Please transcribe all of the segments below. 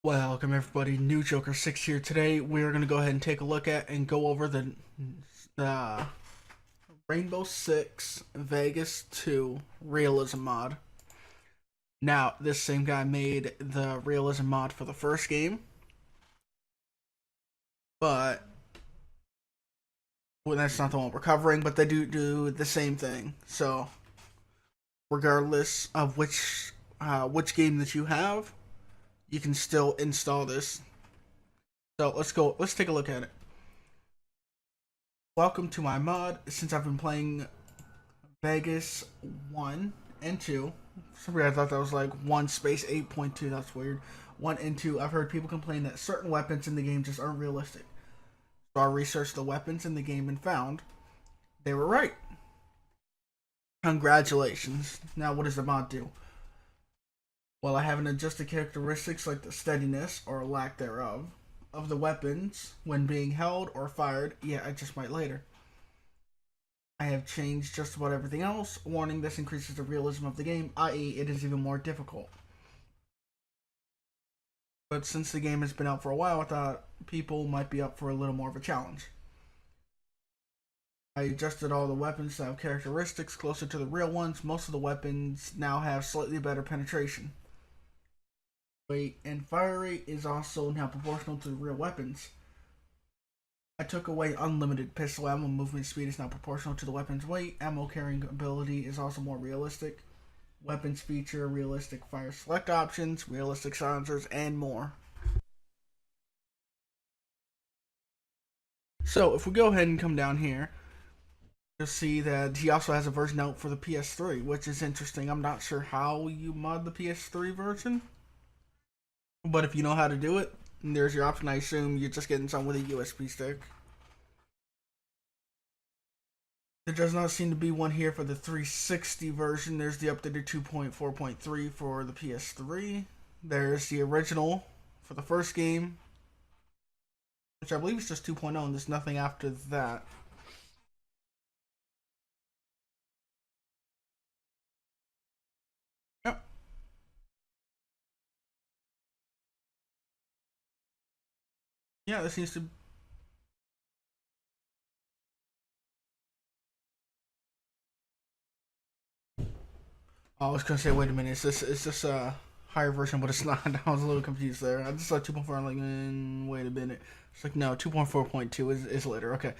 Welcome everybody, New Joker 6 here. Today we're going to go ahead and take a look at and go over the Rainbow Six Vegas 2 Realism mod. Now, this same guy made the Realism mod for the first game, but well, that's not the one we're covering, but they do the same thing. So, regardless of which game that you have, you can still install this. So let's take a look at it. Welcome to my mod. Since I've been playing Vegas 1 and 2, sorry, I thought that was like 1 space 8.2, that's weird. 1 and 2, I've heard people complain that certain weapons in the game just aren't realistic. So I researched the weapons in the game and found they were right. Congratulations. Now what does the mod do? Well, I haven't adjusted characteristics like the steadiness, or lack thereof, of the weapons when being held or fired. Yeah, I just might later. I have changed just about everything else. Warning, this increases the realism of the game, i.e. it is even more difficult. But since the game has been out for a while, I thought people might be up for a little more of a challenge. I adjusted all the weapons to have characteristics closer to the real ones. Most of the weapons now have slightly better penetration. Weight and fire rate is also now proportional to the real weapons. I took away unlimited pistol ammo. Movement speed is now proportional to the weapon's weight. Ammo carrying ability is also more realistic. Weapons feature realistic fire select options, realistic silencers, and more. So if we go ahead and come down here, you'll see that he also has a version out for the PS3, which is interesting. I'm not sure how you mod the PS3 version, but if you know how to do it, there's your option. I assume you're just getting some with a USB stick. There does not seem to be one here for the 360 version. There's the updated 2.4.3 for the PS3. There's the original for the first game, which I believe is just 2.0, and there's nothing after that. Yep. Yeah, this seems to. Oh, I was gonna say, wait a minute, is this a higher version, but it's not. I was a little confused there. I just saw 2.4. I'm like, wait a minute. It's like, no, 2.4.2 is later. Okay.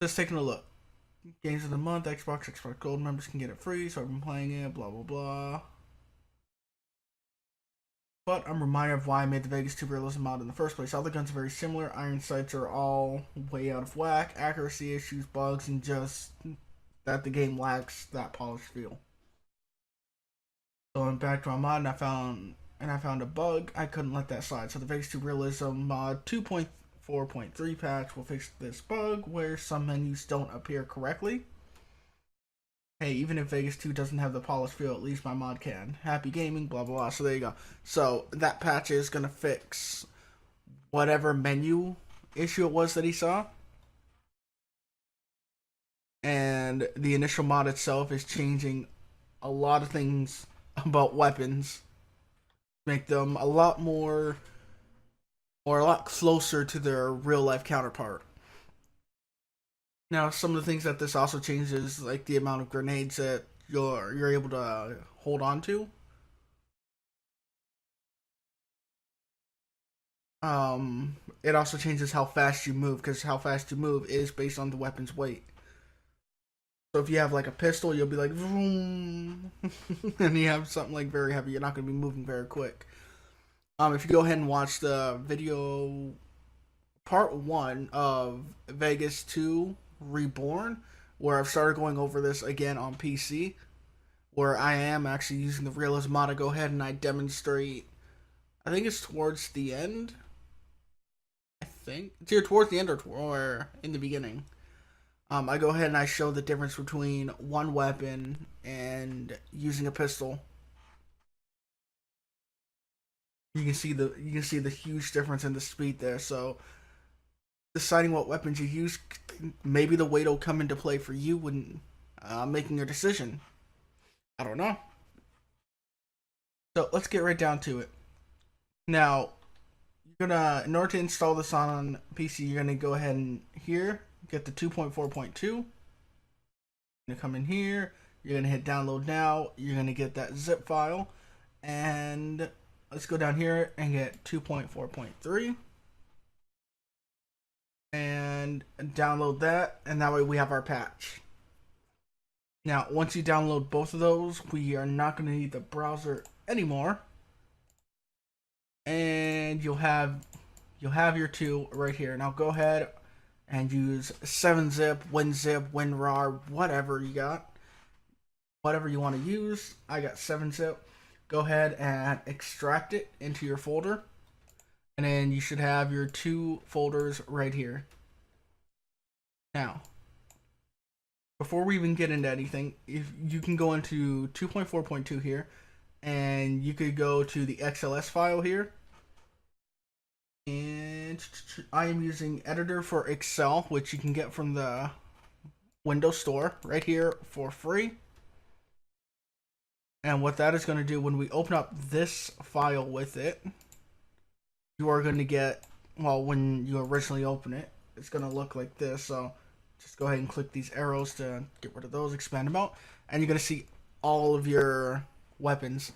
Just taking a look. Games of the month, Xbox Gold members can get it free, so I've been playing it, blah blah blah. But I'm reminded of why I made the Vegas 2 Realism mod in the first place. All the guns are very similar. Iron sights are all way out of whack. Accuracy issues, bugs, and just that the game lacks that polished feel. So I'm back to my mod, and I found a bug. I couldn't let that slide. So the Vegas 2 Realism mod 2.4.3 patch will fix this bug where some menus don't appear correctly. Hey, even if Vegas 2 doesn't have the polished feel, at least my mod can. Happy gaming, blah blah blah. So there you go. So that patch is gonna fix whatever menu issue it was that he saw. And the initial mod itself is changing a lot of things about weapons. Make them a lot more, or a lot closer to their real life counterpart. Now, some of the things that this also changes, like the amount of grenades that you're able to hold on to. It also changes how fast you move, because how fast you move is based on the weapon's weight. So if you have like a pistol, you'll be like, vroom, and you have something like very heavy, you're not going to be moving very quick. If you go ahead and watch the video part 1 of Vegas 2 Reborn, where I've started going over this again on PC, where I am actually using the Realism mod to go ahead and I demonstrate, I think it's towards the end, it's either towards the end or in the beginning. I go ahead and I show the difference between one weapon and using a pistol. you can see the huge difference in the speed there. So deciding what weapons you use, maybe the weight will come into play for you when making your decision. I don't know. So let's get right down to it. Now, in order to install this on PC, you're gonna go ahead and here get the 2.4.2. You're gonna come in here. You're gonna hit download now. You're gonna get that zip file, and let's go down here and get 2.4.3 and download that, and that way we have our patch. Now, once you download both of those, we are not going to need the browser anymore, and you'll have your two right here. Now go ahead and use 7-zip, WinZip, WinRAR, whatever you got, whatever you want to use. I got 7-zip. Go ahead and extract it into your folder, and then you should have your two folders right here. Now, before we even get into anything, if you can go into 2.4.2 here, and you could go to the XLS file here. And I am using Editor for Excel, which you can get from the Windows Store right here for free. And what that is going to do, when we open up this file with it, you are going to get, well, when you originally open it, it's going to look like this. So just go ahead and click these arrows to get rid of those, expand them out, and you're going to see all of your weapons.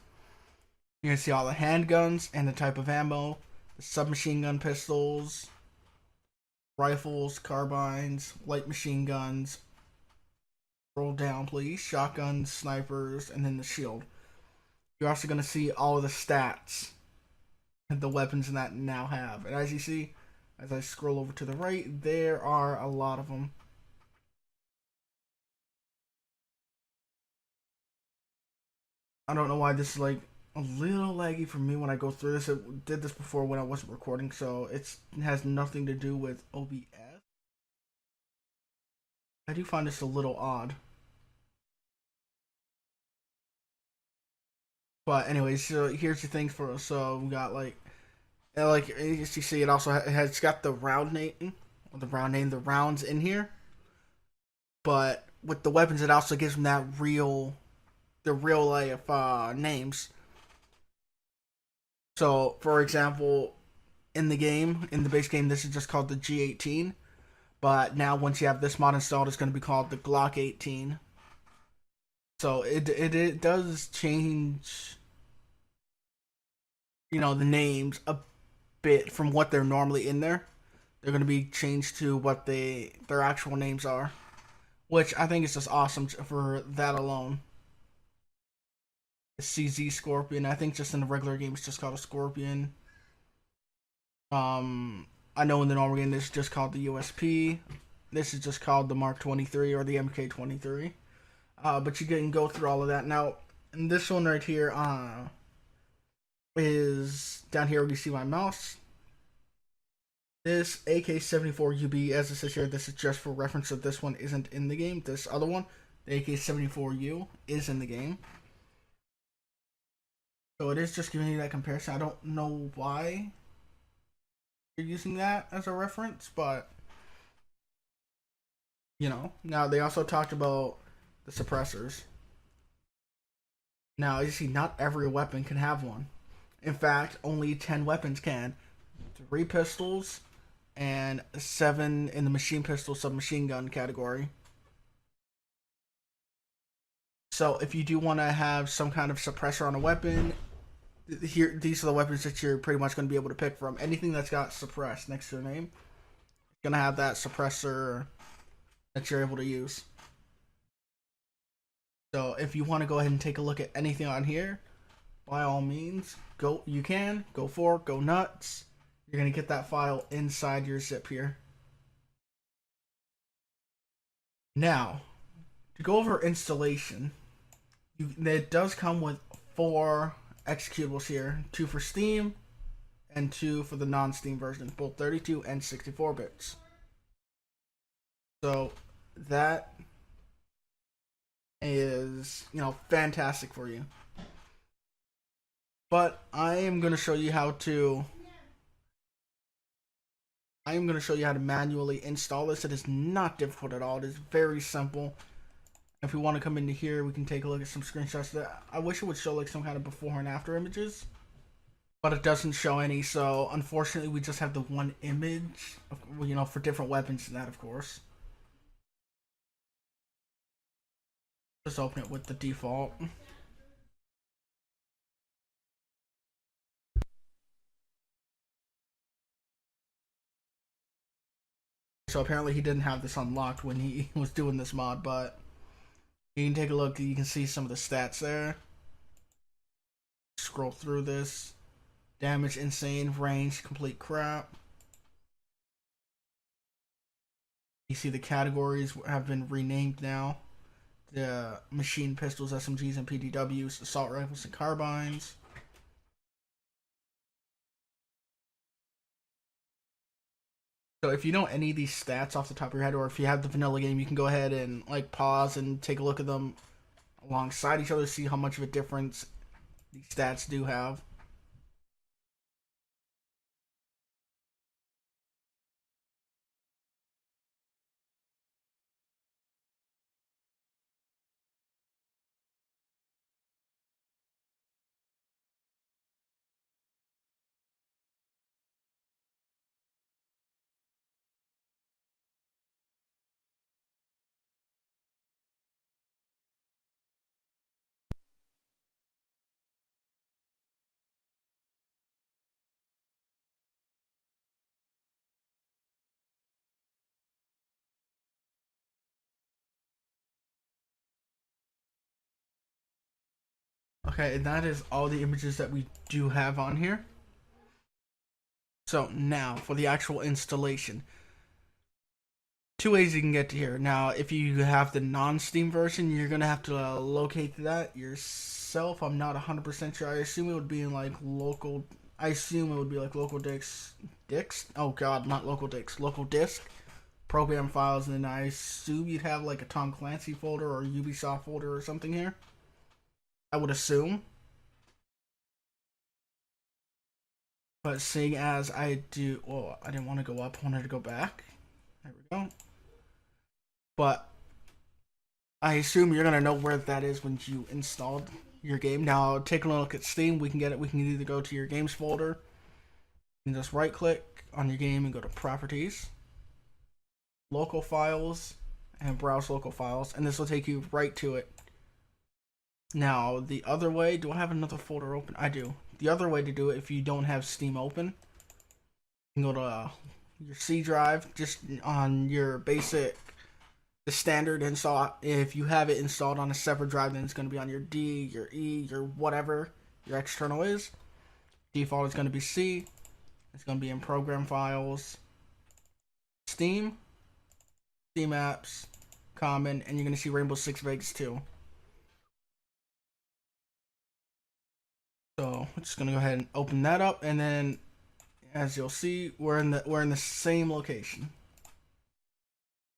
You're going to see all the handguns and the type of ammo, the submachine gun pistols, rifles, carbines, light machine guns, roll down please, shotguns, snipers, and then the shield. You're also going to see all of the stats and the weapons that now have. And as you see, as I scroll over to the right, there are a lot of them. I don't know why this is like a little laggy for me when I go through this. It did this before when I wasn't recording, so it has nothing to do with OBS. I do find this a little odd. But anyways, so here's the thing for us. So we got like as you see, it also has got the the rounds in here. But with the weapons, it also gives them the real life names. So, for example, in the base game, this is just called the G18. But now, once you have this mod installed, it's going to be called the Glock 18. So it does change, the names a bit from what they're normally in there. They're going to be changed to what their actual names are, which I think is just awesome for that alone. CZ Scorpion, I think just in the regular game it's just called a Scorpion. I know in the normal game this is just called the USP. This is just called the Mark 23 or the MK23. But you can go through all of that. Now, in this one right here, is down here where you see my mouse. This AK-74UB, as it says here, this is just for reference, so this one isn't in the game. This other one, the AK-74U, is in the game. So it is just giving you that comparison. I don't know why you're using that as a reference, but, Now, they also talked about the suppressors. Now, you see, not every weapon can have one. In fact, only 10 weapons can. 3 pistols and 7 in the machine pistol submachine gun category. So if you do want to have some kind of suppressor on a weapon, these are the weapons that you're pretty much going to be able to pick from. Anything that's got suppressed next to their name, you're going to have that suppressor that you're able to use. So if you want to go ahead and take a look at anything on here, by all means, go for it, go nuts. You're going to get that file inside your zip here. Now, to go over installation, it does come with 4 executables here, 2 for Steam and 2 for the non-Steam version, both 32 and 64 bits. So that is, fantastic for you. But I am going to show you how to manually install this. It is not difficult at all. It is very simple. If we want to come into here, we can take a look at some screenshots. That I wish it would show like some kind of before and after images, but it doesn't show any. So unfortunately, we just have the one image, you know, for different weapons and that, of course. Just open it with the default. So apparently he didn't have this unlocked when he was doing this mod, but you can take a look. You can see some of the stats there. Scroll through this. Damage, insane. Range, complete crap. You see the categories have been renamed now. The machine pistols, SMGs, and PDWs, assault rifles, and carbines. So if you know any of these stats off the top of your head, or if you have the vanilla game, you can go ahead and like pause and take a look at them alongside each other, see how much of a difference these stats do have. Okay, and that is all the images that we do have on here. So now for the actual installation. Two ways you can get to here. Now, if you have the non-Steam version, you're gonna have to locate that yourself. I'm not 100% sure. I assume it would be in like local. I assume it would be like local discs. Oh God, not local discs. Local disk program files, and then I assume you'd have like a Tom Clancy folder or Ubisoft folder or something here. I would assume. But seeing as I do, well, I didn't want to go up. I wanted to go back. There we go. But I assume you're gonna know where that is when you installed your game. Now, taking a look at Steam, we can get it. We can either go to your games folder, and just right click on your game and go to Properties, Local Files, and Browse Local Files, and this will take you right to it. Now, the other way, do I have another folder open? I do. The other way to do it, if you don't have Steam open, you can go to your C drive, just on your basic, the standard install. If you have it installed on a separate drive, then it's going to be on your D, your E, your whatever your external is. Default is going to be C. It's going to be in Program Files, Steam, Steam Apps, Common, and you're going to see Rainbow Six Vegas 2. So we're just gonna go ahead and open that up, and then, as you'll see, we're in the same location.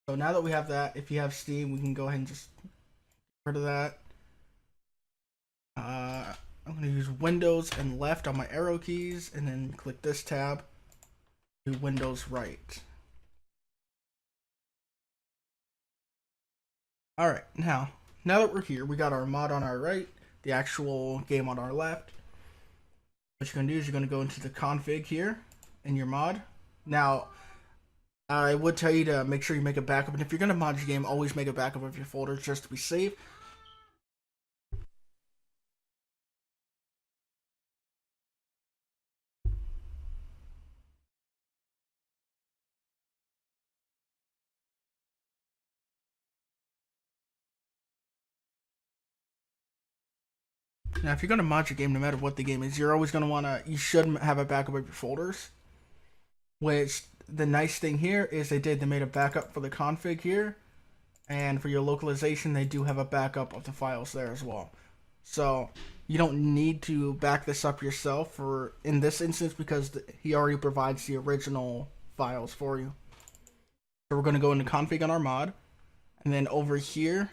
So now that we have that, if you have Steam, we can go ahead and just get rid of that. I'm gonna use Windows and left on my arrow keys, and then click this tab. Do Windows right. All right, now that we're here, we got our mod on our right, the actual game on our left. What you're going to do is you're going to go into the config here in your mod. Now, I would tell you to make sure you make a backup. And if you're going to mod your game, always make a backup of your folder just to be safe. Now, if you're going to mod your game, no matter what the game is, you're always going to want to, you should have a backup of your folders. Which, the nice thing here is they made a backup for the config here. And for your localization, they do have a backup of the files there as well. So, you don't need to back this up yourself for in this instance because he already provides the original files for you. So we're going to go into config on our mod. And then over here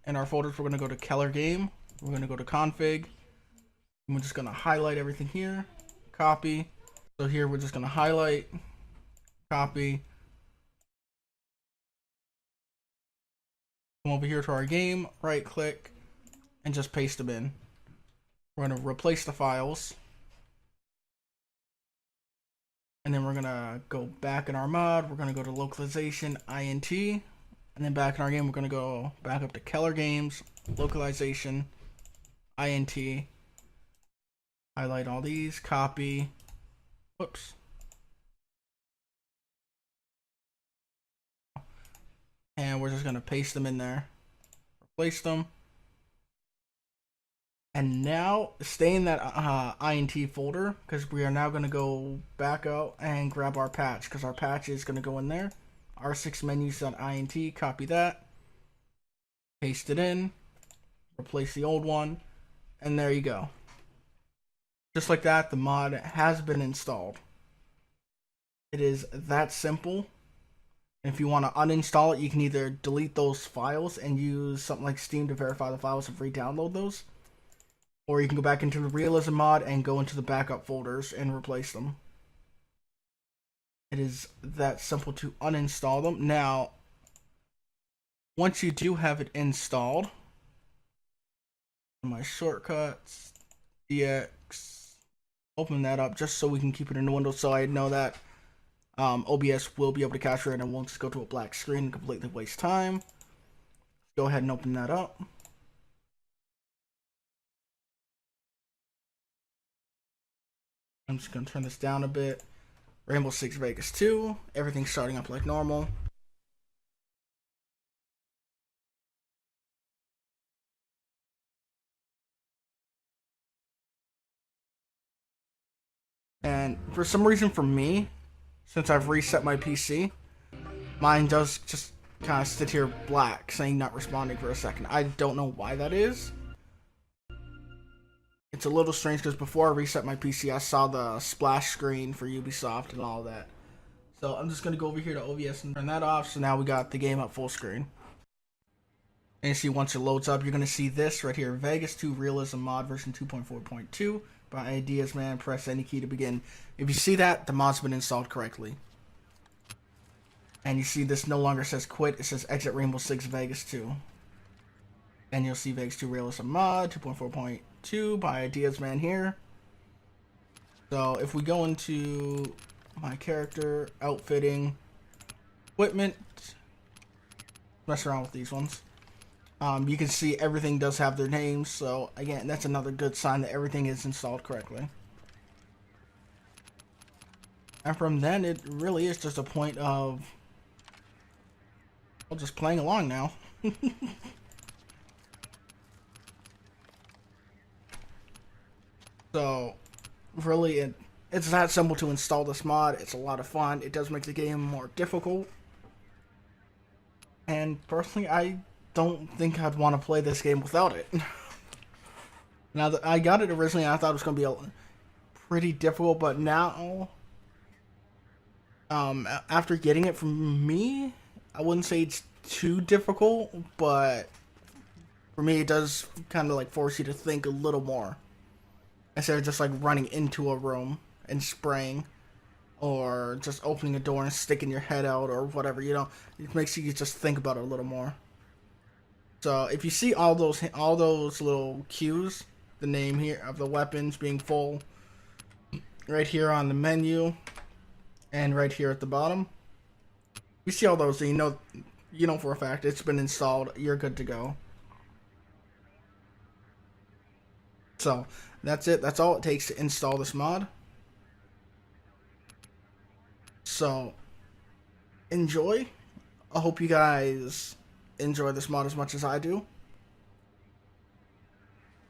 in our folders, we're going to go to Keller Game. We're going to go to config. We're just gonna highlight everything here, copy. So here we're just gonna highlight, copy. Come over here to our game, right click, and just paste them in. We're gonna replace the files. And then we're gonna go back in our mod, we're gonna go to localization, int, and then back in our game, we're gonna go back up to Keller Games, localization, int, highlight all these, copy, whoops. And we're just gonna paste them in there, replace them. And now stay in that int folder, because we are now going to go back out and grab our patch, because our patch is going to go in there. R6menus.int, copy that, paste it in, replace the old one, and there you go. Just like that, the mod has been installed. It is that simple. And if you want to uninstall it, you can either delete those files and use something like Steam to verify the files and re-download those. Or you can go back into the Realism mod and go into the backup folders and replace them. It is that simple to uninstall them. Now, once you do have it installed, my shortcuts, DX, open that up just so we can keep it in the window so I know that OBS will be able to capture it and won't just go to a black screen and completely waste time. Go ahead and open that up. I'm just going to turn this down a bit. Rainbow Six Vegas 2. Everything's starting up like normal. And for some reason for me, since I've reset my PC, mine does just kind of sit here black, saying not responding for a second. I don't know why that is. It's a little strange because before I reset my PC, I saw the splash screen for Ubisoft and all that. So I'm just going to go over here to OBS and turn that off. So now we got the game up full screen. And you see once it loads up, you're going to see this right here. Vegas 2 Realism Mod version 2.4.2 by Ideas Man. Press any key to begin. If you see that, the mod's been installed correctly. And you see this no longer says quit. It says exit Rainbow Six Vegas 2. And you'll see Vegas 2 Realism Mod 2.4.2 by Ideas Man here. So if we go into my character, outfitting, equipment, mess around with these ones. You can see everything does have their names. So again, that's another good sign that everything is installed correctly. And from then, it really is just a point of, well, just playing along now. So, really, it's that simple to install this mod. It's a lot of fun. It does make the game more difficult. And personally, I don't think I'd want to play this game without it. Now, that I got it originally, I thought it was going to be pretty difficult, but now, after getting it from me, I wouldn't say it's too difficult, but for me, it does kind of like force you to think a little more. Instead of just like running into a room and spraying, or just opening a door and sticking your head out, or whatever, you know, it makes you just think about it a little more. So if you see all those little cues, the name here of the weapons being full, right here on the menu, and right here at the bottom, you see all those, and you know for a fact it's been installed. You're good to go. So that's it. That's all it takes to install this mod. So enjoy. I hope you guys enjoy this mod as much as I do.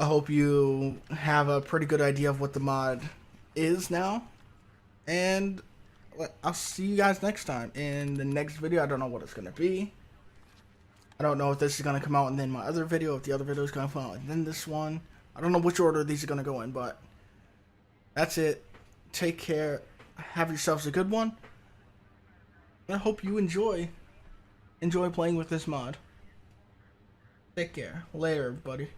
I hope you have a pretty good idea of what the mod is now. And I'll see you guys next time. In the next video, I don't know what it's going to be. I don't know if this is going to come out and then my other video, if the other video is going to come out and then this one. I don't know which order these are going to go in, but that's it. Take care. Have yourselves a good one. And I hope you enjoy playing with this mod. Take care. Later, everybody.